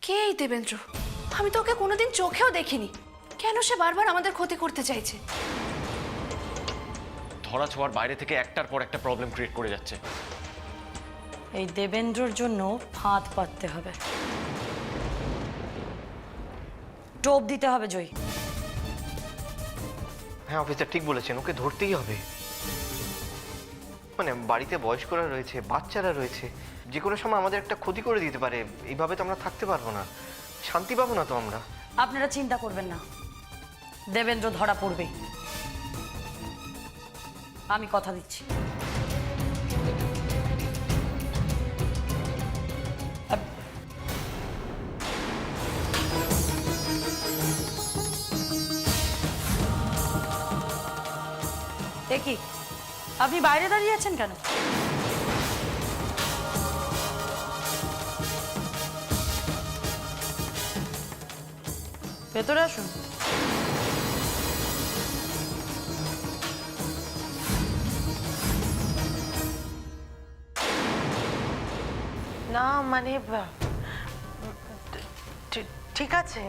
কে এই দেবেন্দ্র? আমি তো ওকে কোনোদিন চোখেও দেখিনি। কেন সে বারবার আমাদের ক্ষতি করতে চাইছে? ধরা ছোঁয়ার বাইরে থেকে একটার পর একটা প্রবলেম ক্রিয়েট করে যাচ্ছে। এই দেবেন্দ্রর জন্য ফাঁদ পাততে হবে, টোপ দিতে হবে জয়ী। হ্যাঁ অফিসার ঠিক বলেছেন, ওকে ধরতেই হবে। মানে বাড়িতে বয়স্করা রয়েছে, বাচ্চারা রয়েছে, যে কোনো সময় আমাদের একটা ক্ষতি করে দিতে পারে। এইভাবে তো আমরা থাকতে পারবো না, শান্তি পাবো না তো আমরা। আপনারা চিন্তা করবেন না, দেবেন্দ্র ধরা পড়বে, আমি কথা দিচ্ছি। এ কি, আপনি বাইরে দাঁড়িয়ে আছেন কেন? ভেতরে আসুন। না মানে ঠিক আছে,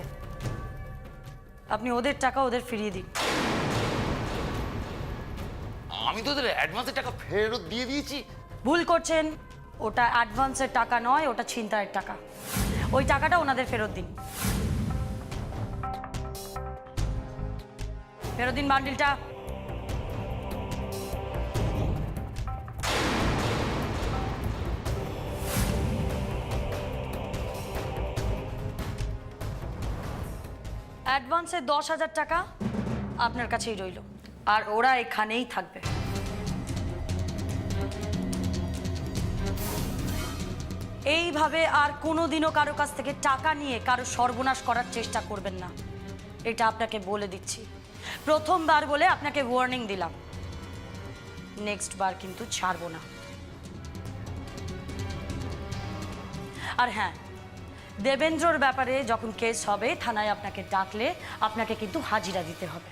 আপনি ওদের টাকা ওদের ফিরিয়ে দিন। আমি তো ওদের অ্যাডভান্সের টাকা ফেরত দিয়ে দিয়েছি। ভুল করছেন, ওটা অ্যাডভান্সের টাকা নয়, ওটা ছিনতাইয়ের টাকা। ওই টাকাটা ওনাদের ফেরত দিন। ফেরত দিন বান্ডিলটা। অ্যাডভান্সে 10,000 টাকা আপনার কাছেই রইল, আর ওরা এখানেই থাকবে। এইভাবে আর কোনোদিনও কারো কাছ থেকে টাকা নিয়ে কারো সর্বনাশ করার চেষ্টা করবেন না, এটা আপনাকে বলে দিচ্ছি। প্রথমবার বলে আপনাকে ওয়ার্নিং দিলাম, নেক্সট বার কিন্তু ছাড়বো না। আর হ্যাঁ, দেবেন্দ্রর ব্যাপারে যখন কেস হবে থানায় আপনাকে ডাকলে আপনাকে কিন্তু হাজিরা দিতে হবে।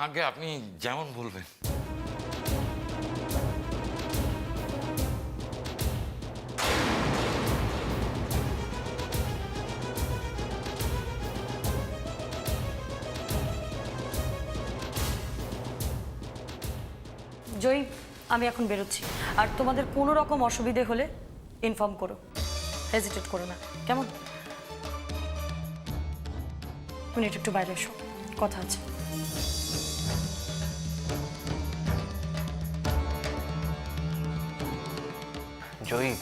আগে আপনি যেমন বলবেন। জয়ী, আমি এখন বেরোচ্ছি, আর তোমাদের কোনো রকম অসুবিধে হলে ইনফর্ম করো, হেজিটেট করো না, কেমন? মিনিট একটু বাইরে এসো, কথা আছে। জয়ী,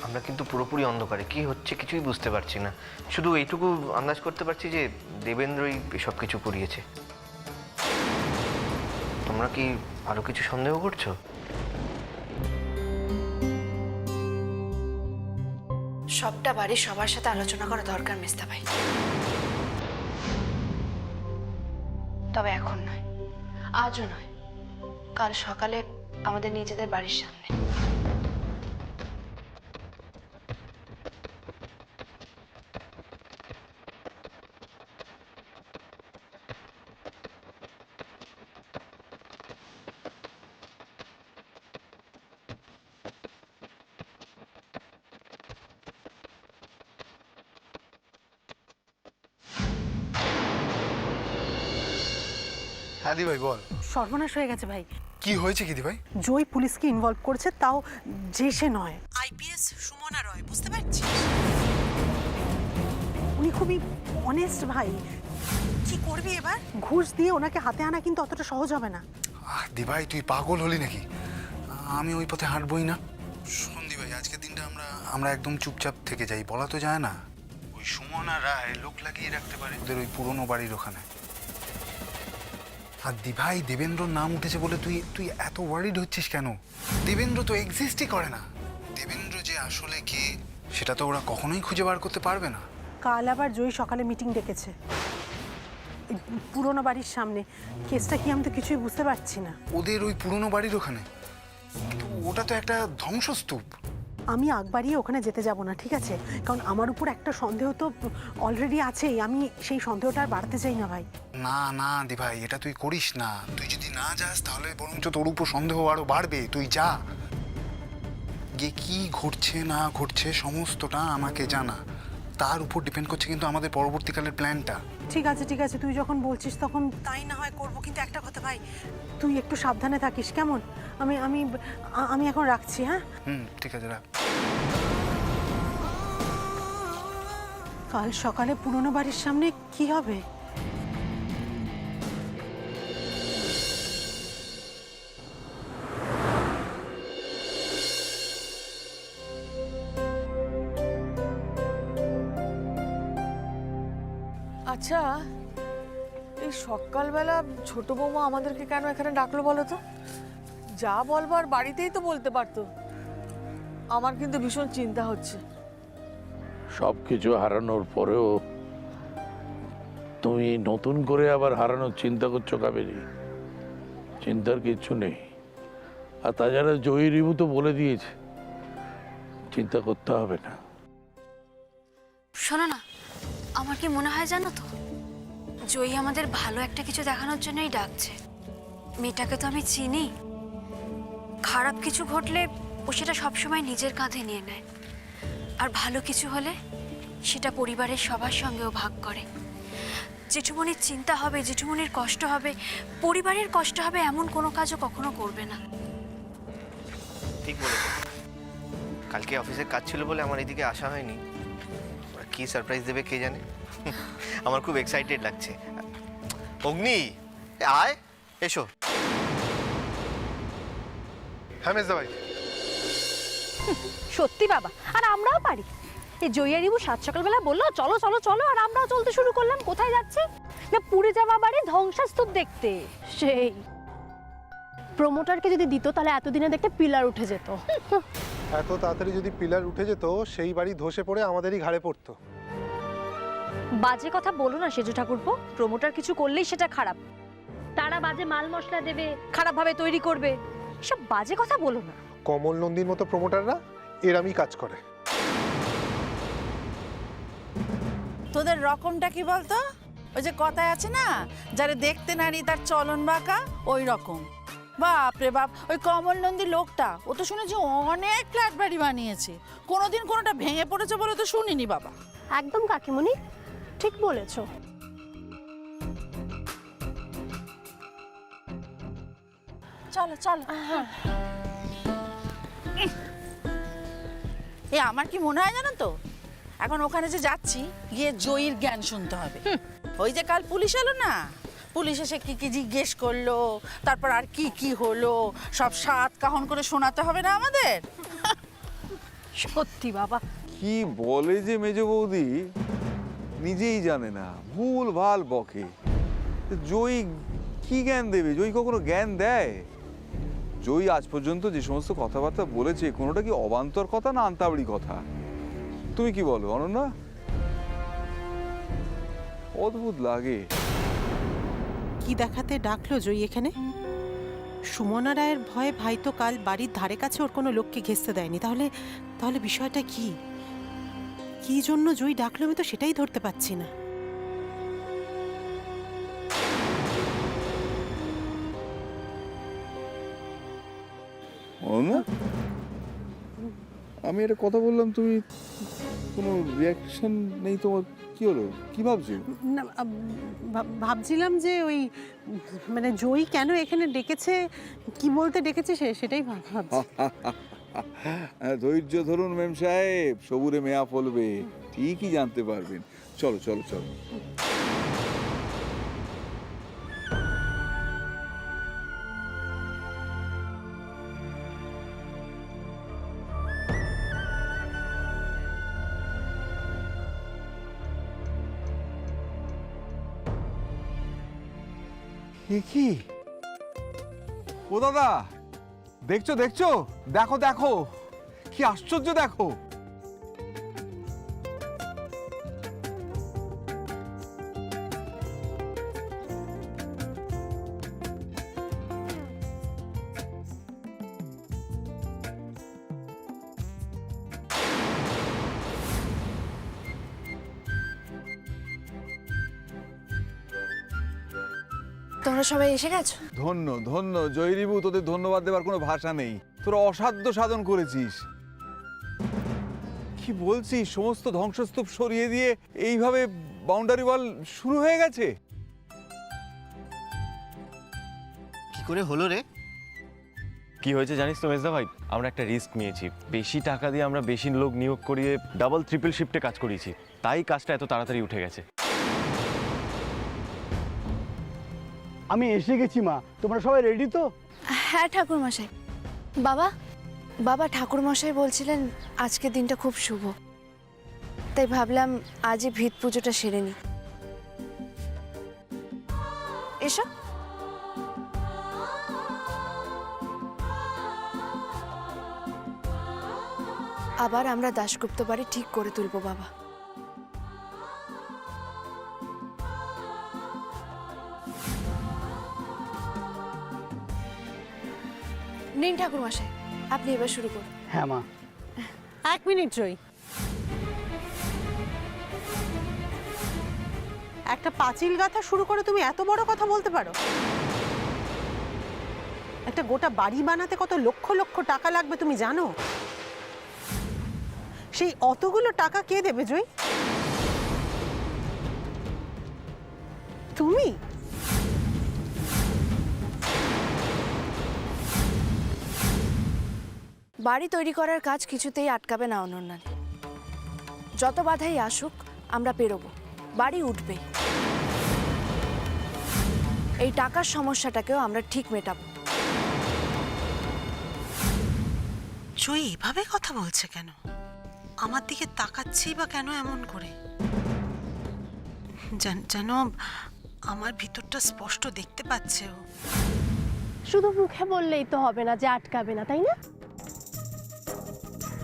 আমরা কিন্তু পুরোপুরি অন্ধকারে, কি হচ্ছে কিছুই বুঝতে পারছি না। শুধু এইটুকু আন্দাজ করতে পারছি যে দেবেন্দ্রই এসব কিছু করিয়েছে। তোমরা কি আরো কিছু সন্দেহ করছো? সবটা বাড়ির সবার সাথে আলোচনা করা দরকার মেস্তা ভাই, তবে এখন নয়, আজও নয়, কাল সকালে আমাদের নিজেদের বাড়ির সামনে। হ্যাঁ দি ভাই বল। সর্বনাশ হয়ে গেছে ভাই। কি হয়েছে কি দি ভাই? জয় পুলিশকে ইনভলভ করেছে, তাও যে সে নয়, আইপিএস সুমনা রয়, বুঝতে পারছিস? উনি খুবই অনেস্ট ভাই। কি করবি এবার? ঘুষ দিয়ে ওনাকে হাতে আনা কিন্তু অতটা সহজ হবে না। দি ভাই তুই পাগল হলি নাকি? আমি ওই পথে হাঁটবই না। শোন দি ভাই, আজকের দিনটা আমরা একদম চুপচাপ থেকে যাই, বলা তো যায় না। ওই সুমনা রায় লোক লাগিয়ে রাখতে পারে ওদের ওই পুরনো বাড়ির ওখানে। আর দি ভাই, দেবেন্দ্রর নাম উঠেছে বলে তুই এত ওয়ারিড হচ্ছিস কেন? দেবেন্দ্র তো এক্সিস্টই করে না। দেবেন্দ্র যে আসলে কে সেটা তো ওরা কখনোই খুঁজে বার করতে পারবে না। কাল আবার জয় সকালে মিটিং ডেকেছে পুরোনো বাড়ির সামনে। কেসটা কি আমি তো কিছুই বুঝতে পারছি না। ওদের ওই পুরনো বাড়ির ওখানে? কিন্তু ওটা তো একটা ধ্বংসস্তূপ। আমি আগ বাড়িয়ে ওখানে যেতে যাব না, ঠিক আছে? কারণ আমার উপর একটা সন্দেহ তো অলরেডি আছেই, আমি সেই সন্দেহটা আর বাড়তে চাই না ভাই। না না দি ভাই, এটা তুই করিস না। তুই যদি না যাস তাহলে বরঞ্চ তোর উপর সন্দেহ আরো বাড়বে। তুই যা, গিয়ে কি ঘটছে না ঘটছে সমস্তটা আমাকে জানা। তার উপর ডিপেন্ড করছে কিন্তু আমাদের পরবর্তীকালের প্ল্যানটা। ঠিক আছে, তুই যখন বলছিস তখন তাই না হয় করবো, কিন্তু একটা কথা ভাই, তুই একটু সাবধানে থাকিস কেমন? আমি আমি আমি এখন রাখছি, হ্যাঁ? ঠিক আছে, রাখ। কাল সকালে পুরনো বাড়ির সামনে কি হবে? আচ্ছা, এই সকালবেলা ছোট বৌমা আমাদেরকে কেন এখানে ডাকলো বলো তো? যা বলবার বাড়িতেই তো বলতে পারতো। আমার কিন্তু ভীষণ চিন্তা হচ্ছে। সব কিছু হারানোর পরেও তুমি নতুন করে আবার হারানোর চিন্তা করছো কাবেরী? চিন্তার কিচ্ছু নেই। আর তাছাড়া জয়ী রিবু তো বলে দিয়েছে চিন্তা করতে হবে না। শোনো না, আমার কি মনে হয় জানো তো, জয়ী আমাদের ভালো একটা কিছু দেখানোর জন্যই ডাকছে। মেয়েটাকে তো আমি চিনি, খারাপ কিছু ঘটলে ও সেটা সবসময় নিজের কাঁধে নিয়ে নেয়, আর ভালো কিছু হলে সেটা পরিবারের সবার সঙ্গেও ভাগ করে। জেঠুমনির চিন্তা হবে, জেঠুমনির কষ্ট হবে, পরিবারের কষ্ট হবে, এমন কোনো কাজও কখনো করবে না। ঠিক বলেছো। কালকে অফিসের কাজ ছিল বলে আমার এদিকে আসা হয়নি। ওরা কি সারপ্রাইজ দেবে কে জানে। আমার খুব এক্সাইটেড লাগছে। অগ্নি, আয়, এসো। হ্যাঁ মেজদা ভাই। সত্যি বাবা, আর আমরাও পারি। এই জয়িয়া রিবু সাত সকালবেলা বললো চলো চলো চলো, আর আমরাও চলতে শুরু করলাম। কোথায় যাচ্ছে? না পুড়ে যাওয়া বাড়ি ধ্বংসস্তূপ দেখতে। সেই প্রমোটারকে যদি দিত তাহলে এতদিনে দেখতে পিলার উঠে যেত। এত তাড়াতাড়ি যদি পিলার উঠে যেত, সেই বাড়ি ধসে পড়ে আমাদেরই ঘাড়ে পড়তো। বাজে কথা বলো না সেজু ঠাকুরপো। প্রমোটার কিছু করলেই সেটা খারাপ। তারা বাজে মাল মশলা দেবে, খারাপভাবে তৈরি করবে, সব বাজে কথা বলো না। কমল নন্দীর মতো প্রমোটাররা এরামই কাজ করে। তোদের রকমটা কি বলতো? ওই যে কথায় আছে না, যারে দেখতে নারী তার চলন বাঁকা, ওই রকম। বাপরে বাপ, ওই কমল নন্দী লোকটা, ও তো শুনেছি অনেক ফ্ল্যাট বাড়ি বানিয়েছে। কোনোদিন কোনোটা ভেঙে পড়েছে বলে তো শুনিনি বাবা। একদম কাকিমণি, ঠিক বলেছো। চলো চলো। এ আমার কি মনে হয় জানো তো, এখন ওখানে যে যাচ্ছি গিয়ে জয়ীর জ্ঞান শুনতে হবে। ওই যে কাল পুলিশ এলো না, পুলিশ এসে কি কি জিজ্ঞেস করলো, তারপর আর কি কি হলো, সব সাত কাহন করে শোনাতে হবে না আমাদের? সত্যি বাবা। কি বলে যে মেজ বৌদি নিজেই জানে না, ভুল ভাল বকে। জয়ী কি জ্ঞান দেবে? জয়ী কখনো জ্ঞান দেয়? জয়ী আজ পর্যন্ত যে সমস্ত কথাবার্তা বলেছে, কোনোটা কি অবান্তর কথা না আন্তাবড়ি কথা? তুমি কি বলো অনন্যা? অদ্ভুত লাগে। কি দেখাতে ডাকলো জয়ী এখানে? সুমনা রায়ের ভয়ে ভাই তো কাল বাড়ির ধারে কাছে ওর কোনো লোককে ঘেঁচতে দেয়নি। তাহলে তাহলে বিষয়টা কি? কি জন্য জয়ী ডাকলো আমি তো সেটাই ধরতে পারছি না। অনন্যা, আমি একটা কথা বললাম, তুমি কোনো রিয়াকশন নেই তোমার? কি হলো? কি ভাবছো? না, ভাবছিলাম যে ওই মানে জয়ী কেন এখানে ডেকেছে, কি বলতে ডেকেছে সেটাই ভাবছি। ধৈর্য ধরুন মেম সাহেব, সবুরে মেয়া ফলবে, ঠিকই জানতে পারবেন। চলো চলো চলো। কি ও দাদা, দেখছো দেখছো, দেখো দেখো কি আশ্চর্য, দেখো। তোমরা সবাই এসে গেছো? ধন্য ধন্য জয়রিবু, তোদের ধন্যবাদ দেবার কোনো ভাষা নেই। তোরা অসাধ্য সাধন করেছিস। কি কি বলছিস? সমস্ত ধ্বংসস্তূপ সরিয়ে দিয়ে এইভাবে বাউন্ডারি ওয়াল শুরু হয়ে গেছে? কি করে হলো রে? কি হয়েছে জানিস তো মেজদা ভাই, আমরা একটা রিস্ক নিয়েছি। বেশি টাকা দিয়ে আমরা বেশি লোক নিয়োগ করিয়ে ডাবল ট্রিপল শিফটে কাজ করিয়েছি, তাই কাজটা এত তাড়াতাড়ি উঠে গেছে। আমি এসে গেছি মা, তোমরা সবাই রেডি তো? হ্যাঁ ঠাকুরমশাই। বাবা বাবা ঠাকুরমশাই বলছিলেন আজকের দিনটা খুব শুভ, তাই ভাবলাম আজই ভিত পুজোটা সেরে নি। এসো। আবার আমরা দাশগুপ্ত বাড়ি ঠিক করে তুলবো বাবা। নিন ঠাকুরমশাই, আপনি এবার শুরু করুন। হ্যাঁ মা। 1 মিনিট জয়ী। একটা পাঁচিল গাঁথা শুরু করে তুমি এত বড় কথা বলতে পারো? একটা গোটা বাড়ি বানাতে কত লক্ষ লক্ষ টাকা লাগবে তুমি জানো? সেই অতগুলো টাকা কে দেবে জয়ী? তুমি? বাড়ি তৈরি করার কাজ কিছুতেই আটকাবে না অনন্যাদি। যত বাধাই আসুক আমরা পেরোবো, বাড়ি উঠবে। এই টাকার সমস্যাটাকেও আমরা ঠিক মেটাবো। জয়ী এভাবে কথা বলছে কেন? আমার দিকে তাকাচ্ছেই বা কেন এমন করে? যেন আমার ভিতরটা স্পষ্ট দেখতে পাচ্ছে ও। শুধু মুখে বললেই তো হবে না যে আটকাবে না, তাই না?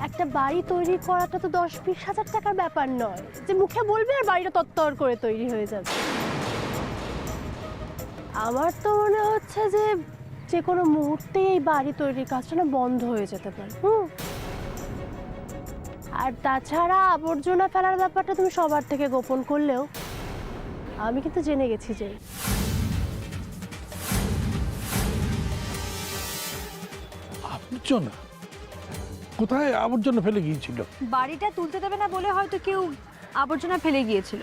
একটা বাড়ি তৈরি করাটা তো 10-20 হাজার টাকার ব্যাপার নয় যে মুখে বলবে আর বাড়িটা তত্তর করে তৈরি হয়ে যাবে। আমার তো মনে হচ্ছে যে যে কোনো মুহূর্তে এই বাড়ি তৈরির কাজটা না বন্ধ হয়ে যেতে পারে। আর তাছাড়া আবর্জনা ফেলার ব্যাপারটা তুমি সবার থেকে গোপন করলেও আমি কিন্তু জেনে গেছি যে আবর্জনা কোথায় আবর্জনা ফেলে গিয়েছিল? বাড়িটা তুলতে দেবে না বলে হয়তো কেউ আবর্জনা ফেলে গিয়েছিল,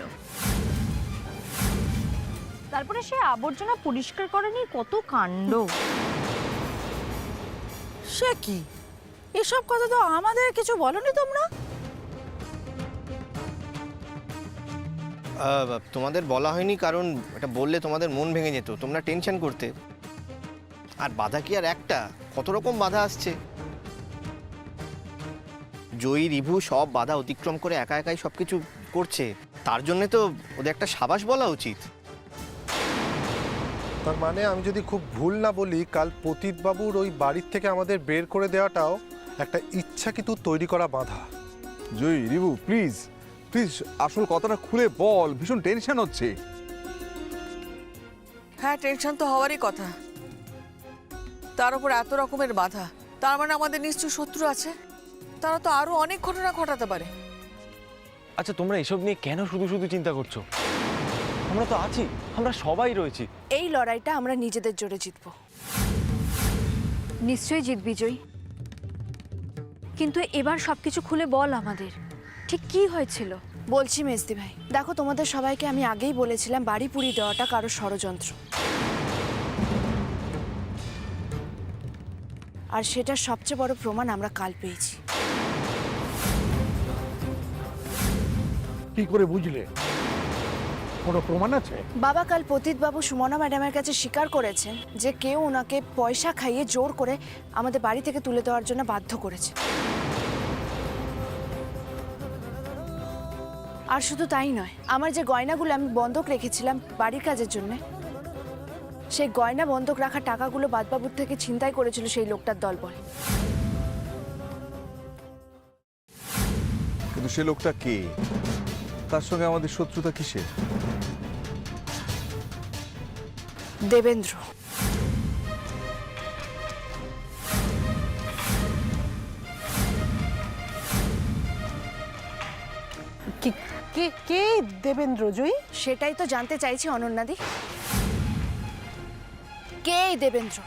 তারপরে সে আবর্জনা পরিষ্কার করেনি। কত কাণ্ড! সে কি, এসব কথা তো আমাদের কিছু বলনি তোমরা। তোমাদের বলা হয়নি কারণ এটা বললে তোমাদের মন ভেঙে যেত, তোমরা টেনশন করতে। আর বাধা কি আর একটা, কত রকম বাধা আসছে। জয়ী রিভু সব বাধা অতিক্রম করে একা একাই সব কিছু করছে, তার জন্যে তো ওদের একটা সাবাস বলা উচিত। তার মানে আমি যদি খুব ভুল না বলি, কাল পতিতবাবুর ওই বাড়ির থেকে আমাদের বের করে দেওয়াটাও একটা ইচ্ছাকৃত তৈরি করা বাধা। জয়ী, রিভু প্লিজ প্লিজ আসল কথাটা খুলে বল, ভীষণ টেনশন হচ্ছে। হ্যাঁ, টেনশন তো হওয়ারই কথা। তার উপর এত রকমের বাধা, তার মানে আমাদের নিশ্চয়ই শত্রু আছে। তারা তো আরো অনেক ঘটনা ঘটাতে পারে। আচ্ছা, তোমরা এসব নিয়ে কেন শুধু শুধু চিন্তা করছো? আমরা তো আছি, আমরা সবাই রয়েছি। এই লড়াইটা আমরা নিজেদের জোরে জিতবো। নিশ্চয়ই জিতবি জয়ী, কিন্তু এবার সবকিছু খুলে বল আমাদের ঠিক কি হয়েছিল। বলছি মেজদি ভাই, দেখো তোমাদের সবাইকে আমি আগেই বলেছিলাম বাড়ি পুড়িয়ে দেওয়াটা কারো ষড়যন্ত্র, আর সেটার সবচেয়ে বড় প্রমাণ আমরা কাল পেয়েছি। কি করে বুঝলে? কোনো প্রমাণ আছে? বাবা, কাল পতিতবাবু সুমনা ম্যাডামের কাছে স্বীকার করেছেন যে কেউ ওনাকে পয়সা খাইয়ে জোর করে আমাদের বাড়ি থেকে তুলে দেওয়ার জন্য বাধ্য করেছে। আর শুধু তাই নয়, আমার যে গয়নাগুলো আমি বন্ধক রেখেছিলাম বাড়ির কাজের জন্য, সেই গয়না বন্ধক রাখা টাকাগুলো বাদবাবুর থেকে ছিনতাই করেছিল সেই লোকটার দলবল। কিন্তু সে লোকটা কে? তার সঙ্গে আমাদের শত্রুতা কিসের? দেবেন্দ্র। কে দেবেন্দ্র জয়ী? সেটাই তো জানতে চাইছি অনন্যাদি। কে এই দেবেন্দ্র?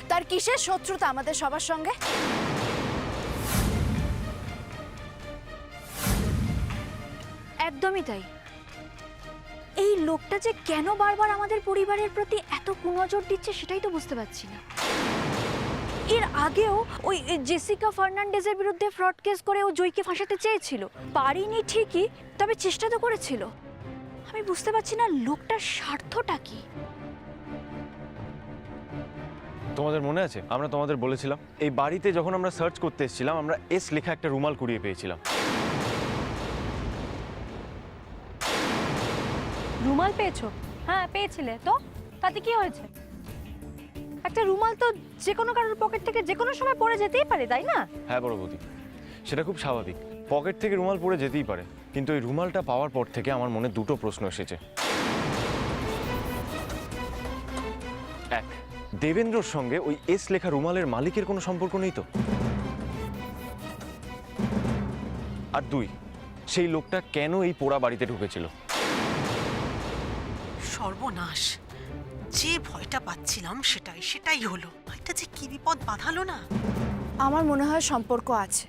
তার কিসের শত্রুতা আমাদের সবার সঙ্গে? একদমই তাই। এই লোকটা যে কেন বারবার আমাদের পরিবারের প্রতি এত কুনজর দিচ্ছে সেটাই তো বুঝতে পারছি না। এর আগেও ওই জেসিকা ফার্নান্ডেজের বিরুদ্ধে ফ্রড কেস করে ও জয়কে ফাঁসাতে চেয়েছিল, পারিনি ঠিকই, তবে চেষ্টা তো করেছিল। আমি বুঝতে পারছি না লোকটার স্বার্থটা কি। তোমাদের মনে আছে আমরা তোমাদের বলেছিলাম এই বাড়িতে যখন আমরা সার্চ করতে এসেছিলাম আমরা এস লেখা একটা রুমাল কুড়িয়ে পেয়েছিলাম। রুমাল পেয়েছো? হ্যাঁ পেয়েছিলে তো, তাতে কি হয়েছে? একটা রুমাল তো যে কোনো কারোর পকেট থেকে যে কোনো সময় পড়ে যেতেই পারে, তাই না? হ্যাঁ বড় বৌদি, সেটা খুব স্বাভাবিক, পকেট থেকে রুমাল পড়ে যেতেই পারে, কিন্তু এই রুমালটা পাওয়ার পর থেকে আমার মনে দুটো প্রশ্ন এসেছে। এক, দেবেন্দ্রর সঙ্গে ওই এস লেখা রুমালের মালিকের কোনো সম্পর্ক নেই তো? আর দুই, সেই লোকটা কেন এই পোড়া বাড়িতে ঢুকেছিল? সর্বনাশ, যে ভয়টা পাচ্ছিলাম সেটাই হলো। এটা যে কি বিপদ বাঁধালো না। আমার মনে হয় সম্পর্ক আছে,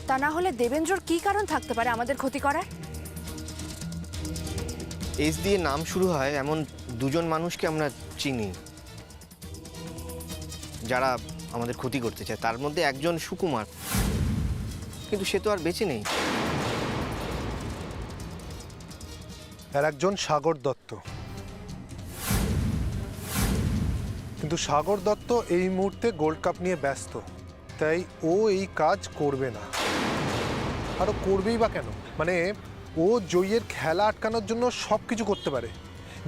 তা না হলে দেবেন্দ্রর কি কারণ থাকতে পারে আমাদের ক্ষতি করার? এস দিয়ে নাম শুরু হয় এমন দুজন মানুষকে আমরা চিনি যারা আমাদের ক্ষতি করতে চায়, তার মধ্যে একজন সুকুমার, কিন্তু সে তো আর বেঁচে নেই। আর একজন সাগর দত্ত, কিন্তু সাগর দত্ত এই মুহূর্তে গোল্ড কাপ নিয়ে ব্যস্ত, তাই ও এই কাজ করবে না। আর ও করবেই বা কেন? মানে ও জয়ের খেলা আটকানোর জন্য সব কিছু করতে পারে,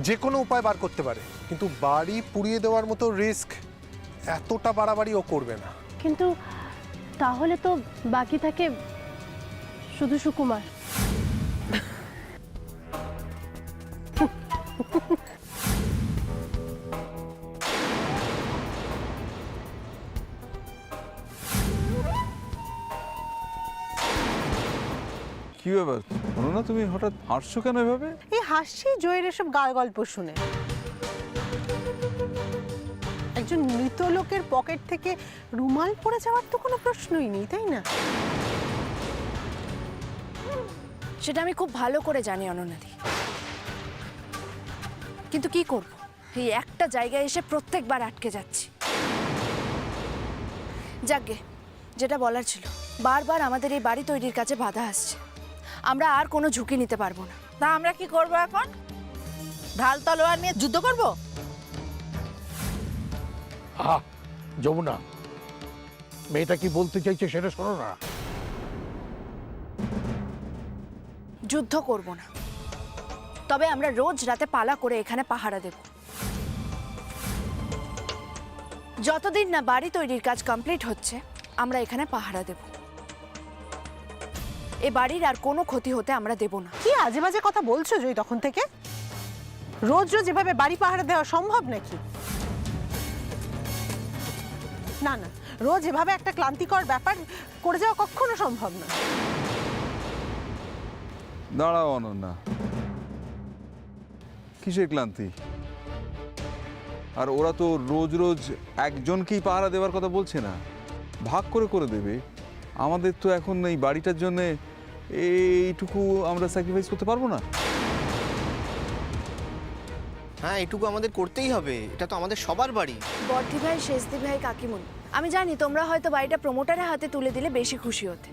যে কোনো উপায় বার করতে পারে, কিন্তু বাড়ি পুড়িয়ে দেওয়ার মতো রিস্ক এতটা বাড়াবাড়ি ও করবে না। কিন্তু তাহলে তো বাকি থাকে শুধু সুকুমার। কি ব্যাপার শোনো না, তুমি হঠাৎ হাসছো কেন এভাবে? এই হাসছি জয়ের এসব গাল গল্প শুনে। একজন মৃত লোকের পকেট থেকে রুমাল পড়ে যাওয়ার তো কোনো প্রশ্নই নেই, তাই না? সেটা আমি খুব ভালো করে জানি অনন্যাদি, কিন্তু কি করব, এই একটা জায়গায় এসে প্রত্যেকবার আটকে যাচ্ছি। যাকগে, যেটা বলার ছিল, বারবার আমাদের এই বাড়ি তৈরির কাছে বাধা আসছে, আমরা আর কোনো ঝুঁকি নিতে পারবো না। তা আমরা কি করব এখন? ঢাল তলোয়ার নিয়ে যুদ্ধ করব? আহ যমুনা, মেয়েটা কি বলতে চাইছে সেটা শোনো না। যুদ্ধ করব না, তবে আমরা রোজ রাতে পালা করে এখানে পাহারা দেব। যতদিন না বাড়ি তৈরির কাজ কমপ্লিট হচ্ছে আমরা এখানে পাহারা দেব। এ বাড়ির আর কোনো ক্ষতি হতে আমরা দেব না। কি আজে বাজে কথা বলছো জয় তখন থেকে? রোজ রোজ এভাবে বাড়ি পাহারা দেওয়া সম্ভব নাকি? না না, রোজ এভাবে একটা ক্লান্তিকর ব্যাপার করে যাওয়া কখনো সম্ভব না। দাঁড়াও অনন্যা, কিসের ক্লান্তি? আর ওরা তো রোজ রোজ একজনকেই পাহারা দেওয়ার কথা বলছে না, ভাগ করে করে দেবে। আমাদের তো এখন এই বাড়িটার জন্য এইটুকু আমরা স্যাক্রিফাইস করতে পারবো না। হ্যাঁ, এটুকু আমাদের করতেই হবে, এটা তো আমাদের সবার বাড়ি। বর্ধি ভাই, শেষদি ভাই, কাকিমুনি, আমি জানি তোমরা হয়তো বাড়িটা প্রমোটারের হাতে তুলে দিলে বেশি খুশি হতে,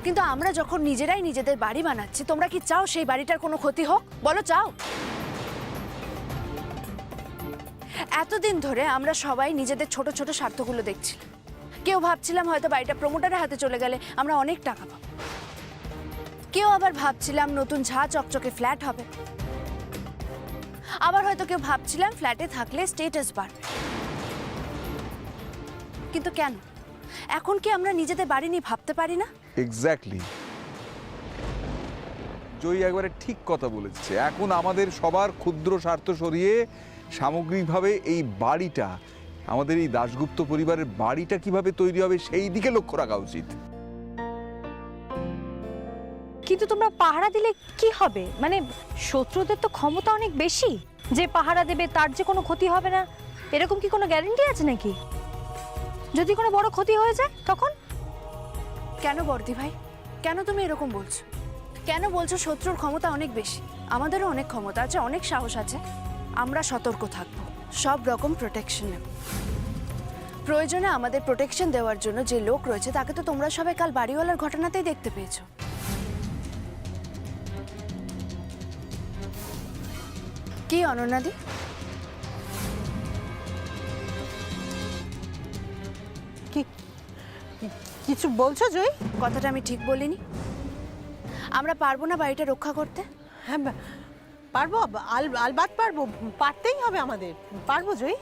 কিন্তু আমরা যখন নিজেরাই নিজেদের বাড়ি বানাচ্ছি, তোমরা কি চাও সেই বাড়িটার কোনো ক্ষতি হোক? বলো, চাও? এতদিন ধরে আমরা সবাই নিজেদের ছোট ছোট স্বার্থগুলো দেখছিলাম। কেউ ভাবছিলাম হয়তো বাড়িটা প্রমোটারের হাতে চলে গেলে আমরা অনেক টাকা পাবো, কেউ আবার ভাবছিলাম নতুন ঝা চকচকে ফ্ল্যাট হবে, আবার হয়তো কেউ ভাবছিলাম ফ্ল্যাটে থাকলে স্টেটাস বাড়বে। কিন্তু কেন এখন কি আমরা নিজেদের বাড়ি নিয়ে ভাবতে পারি না? এক্স্যাক্টলি, জয়ী একবারে ঠিক কথা বলেছে। এখন আমাদের সবার ক্ষুদ্র স্বার্থ সরিয়ে সামগ্রিকভাবে এই বাড়িটা, আমাদের এই দাশগুপ্ত পরিবারের বাড়িটা কিভাবে তৈরি হবে সেই দিকে লক্ষ্য রাখা উচিত। কিন্তু তোমরা পাহারা দিলে কি হবে? মানে শত্রুদের তো ক্ষমতা অনেক বেশি, যে পাহারা দেবে তার যে কোনো ক্ষতি হবে না এরকম কি কোনো গ্যারান্টি আছে নাকি? যদি কোনো বড় ক্ষতি হয়ে যায় তখন? কেন বর্দি ভাই, কেন তুমি এরকম বলছো? কেন বলছো শত্রুর ক্ষমতা অনেক বেশি? আমাদেরও অনেক ক্ষমতা আছে, অনেক সাহস আছে। আমরা সতর্ক থাকবো, সব রকম প্রোটেকশন নেব। প্রয়োজনে আমাদের প্রোটেকশন দেওয়ার জন্য যে লোক রয়েছে তাকে তো তোমরা সবাই কাল বাড়িওয়ালার ঘটনাতেই দেখতে পেয়েছো। কি অনন্যাদি? কিছু বলছো জয়ী? কথাটা আমি ঠিক বলিনি? আমরা পারবো না বাড়িটা রক্ষা করতে? হ্যাঁ পারবো, আলবাত পারবো, পারতেই হবে আমাদের, পারবো জয়ী।